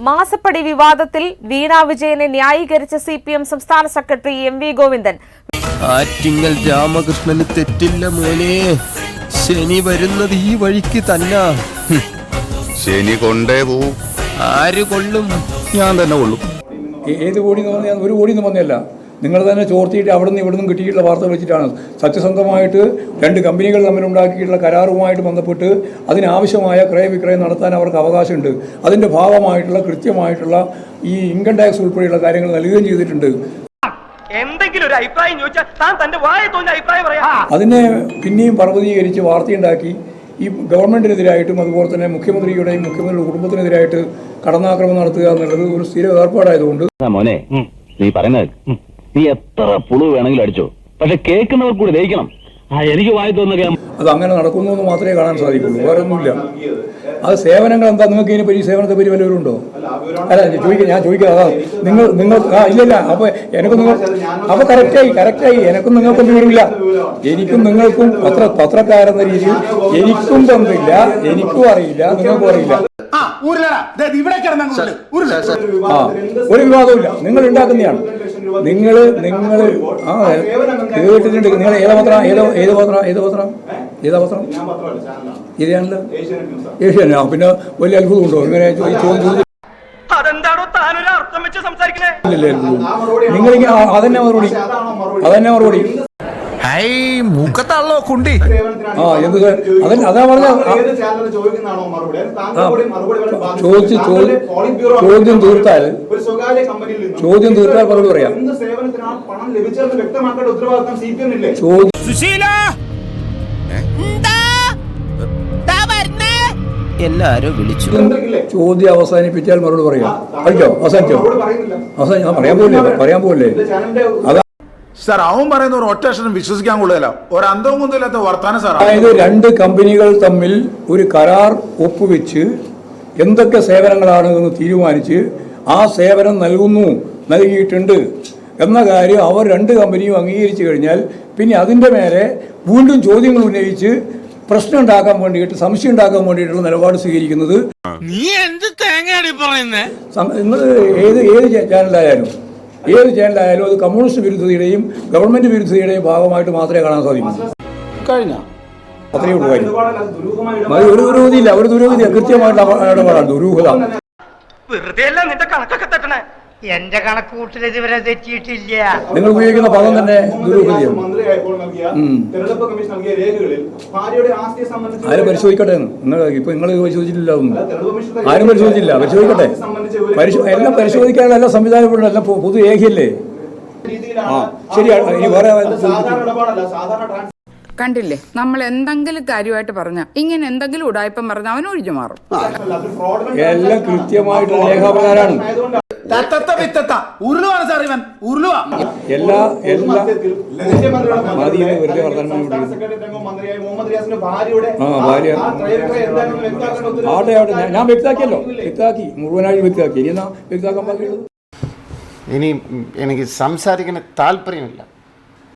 മാസപ്പടി വിവാദത്തിൽ വീണ വിജയനെ ന്യായീകരിച്ച CPM സംസ്ഥാന സെക്രട്ടറി MV ഗോവിന്ദൻ. ആറ്റിങ്ങൽ രാമകൃഷ്ണന് തെറ്റില്ല മോനെ, ശനി വരുന്നത് ഈ വഴിക്ക് തന്നെ. ശനി കൊണ്ടേ പോവും. ആര് കൊള്ളും? ഞാൻ തന്നെ കൊള്ളും. ഏത് കോടി ഒരു കോടി ഒന്നും വന്നല്ല, നിങ്ങൾ തന്നെ ചോർത്തിയിട്ട് അവിടെ നിന്ന് ഇവിടെ നിന്നും കിട്ടിയിട്ടുള്ള വാർത്ത വെച്ചിട്ടാണ് സത്യസന്ധമായിട്ട് രണ്ട് കമ്പനികൾ തമ്മിലുണ്ടാക്കിയിട്ടുള്ള കരാറുമായിട്ട് ബന്ധപ്പെട്ട് അതിനാവശ്യമായ ക്രയവിക്രയം നടത്താൻ അവർക്ക് അവകാശമുണ്ട്. അതിൻ്റെ ഭാഗമായിട്ടുള്ള കൃത്യമായിട്ടുള്ള ഈ ഇൻകം ടാക്സ് ഉൾപ്പെടെയുള്ള കാര്യങ്ങൾ നൽകുകയും ചെയ്തിട്ടുണ്ട്. എന്തെങ്കിലും ഒരു അഭിപ്രായം ചോദിച്ചാൽ താൻ തന്റെ വായ തോന്നിയ അഭിപ്രായം പറയാം. അതിനെ പിന്നെയും പർവ്വതീകരിച്ച് വാർത്തയുണ്ടാക്കി ഈ ഗവൺമെൻറ്റിനെതിരായിട്ടും അതുപോലെ തന്നെ മുഖ്യമന്ത്രിയുടെയും മുഖ്യമന്ത്രിയുടെ കുടുംബത്തിനെതിരായിട്ട് കടന്നാക്രമണം നടത്തുക എന്നുള്ളത് ഒരു സ്ഥിര ഏർപ്പാടായതുകൊണ്ട് മോനെ നീ പറയുന്നത് നീ എത്ര പുളു വേണമെങ്കിലും അടിച്ചോ, പക്ഷെ കേൾക്കുന്നവർ കൂടി ദഹിക്കണം. എനിക്ക് വായി തോന്നുക അത് അങ്ങനെ നടക്കുന്നു എന്ന് മാത്രമേ കാണാൻ സാധിക്കുള്ളൂ, വേറെ ഒന്നുമില്ല. അത് സേവനങ്ങൾ എന്താ? നിങ്ങൾക്ക് ഇതിനെ പറ്റി സേവനത്തെ പറ്റി വല്ലവരുണ്ടോ? അല്ല ഞാൻ ചോദിക്കാം അതാ നിങ്ങൾ ഇല്ലല്ല. അപ്പോൾ എനിക്കും നിങ്ങൾ അപ്പോൾ കറക്റ്റായി എനിക്കും നിങ്ങൾക്കും വിവരമില്ല. എനിക്കും നിങ്ങൾക്കും പത്രക്കാരെന്ന രീതിയിൽ എനിക്കും ബന്ധമില്ല, എനിക്കും അറിയില്ല, നിങ്ങൾക്കും അറിയില്ല. ഒരു വിവാദവുമില്ല, നിങ്ങൾ ഉണ്ടാക്കുന്നതാണ്. നിങ്ങൾ കേട്ടിട്ടുണ്ട്. നിങ്ങൾ ഏതാ പത്രം ഇതാണല്ലോ ഏഷ്യാനോ? പിന്നെ വലിയ അത്ഭുതമുണ്ടോ ഇങ്ങനെ ചോദ്യം? നിങ്ങളിങ്ങനെ അതന്നെ മറുപടി മൂക്കത്താണല്ലോ കുണ്ടി. എന്ത് അതാ പറഞ്ഞ ചോദ്യം തീർത്താൽ മറുപടി പറയാം. എല്ലാരും വിളിച്ചു. ചോദ്യം അവസാനിപ്പിച്ചാൽ മറുപടി പറയാം. അവസാനിച്ചോ? ഞാൻ പറയാൻ പോലേ അതാ സാർ. അവൻ പറയുന്ന ഒരു ഒറ്റ അക്ഷരം വിശ്വസിക്കാൻ കൊള്ളില്ല, ഒരു അന്തവും കൊണ്ടില്ലാത്ത വർത്താനം സാർ. അതായത് രണ്ട് കമ്പനികൾ തമ്മിൽ ഒരു കരാർ ഒപ്പുവെച്ച് എന്തൊക്കെ സേവനങ്ങളാണ് എന്ന് തീരുമാനിച്ച് ആ സേവനം നൽകിയിട്ടുണ്ട് എന്ന കാര്യം അവർ രണ്ട് കമ്പനിയും അംഗീകരിച്ചു കഴിഞ്ഞാൽ പിന്നെ അതിൻ്റെ മേലെ വീണ്ടും ചോദ്യങ്ങൾ ഉന്നയിച്ച് പ്രശ്നം ഉണ്ടാക്കാൻ വേണ്ടിയിട്ട്, സംശയം ഉണ്ടാക്കാൻ വേണ്ടിയിട്ടുള്ള നിലപാട് സ്വീകരിക്കുന്നത് ഏത് ചാനലായാലും അത് കമ്മ്യൂണിസ്റ്റ് വിരുദ്ധതയുടെയും ഗവൺമെന്റ് വിരുദ്ധതയുടെയും ഭാഗമായിട്ട് മാത്രമേ കാണാൻ സാധിക്കൂ. അത്രയേ ഉള്ളൂ കാര്യം. ഒരു ദുരൂഹതയില്ല, കൃത്യമായിട്ടുള്ള ഇടപാടാണ്. ദുരൂഹത എന്റെ കണക്കൂട്ടിൽ ഇതുവരെ തെറ്റിയിട്ടില്ല. നിങ്ങൾ ഉപയോഗിക്കുന്ന പദം തന്നെ ദുരൂഹതയാണ്. ആരും പരിശോധിക്കട്ടെ. ഇപ്പൊ നിങ്ങൾ പരിശോധിച്ചിട്ടില്ല, ആരും പരിശോധിക്കട്ടെ. എല്ലാം പരിശോധിക്കാനുള്ള എല്ലാ സംവിധാനങ്ങളും എല്ലാം പൊതു ഏകയല്ലേ? ശരിയാണ്. ഇനി വേറെ കണ്ടില്ലേ, നമ്മൾ എന്തെങ്കിലും കാര്യമായിട്ട് പറഞ്ഞ ഇങ്ങനെ എന്തെങ്കിലും ഉടായ്പം പറഞ്ഞ അവൻ ഒഴിഞ്ഞു മാറും. എല്ലാം കൃത്യമായിട്ടുള്ള രേഖാപ്രകാരമാണ്. ഞാൻ വ്യക്തമാക്കിയല്ലോ, മുഴുവനായി വ്യക്തമാക്കി. ഇനി എന്നാ വ്യക്തമാക്കാൻ ബാക്കിയുള്ളത്? ഇനി എനിക്ക് സംസാരിക്കാൻ താല്പര്യമില്ല.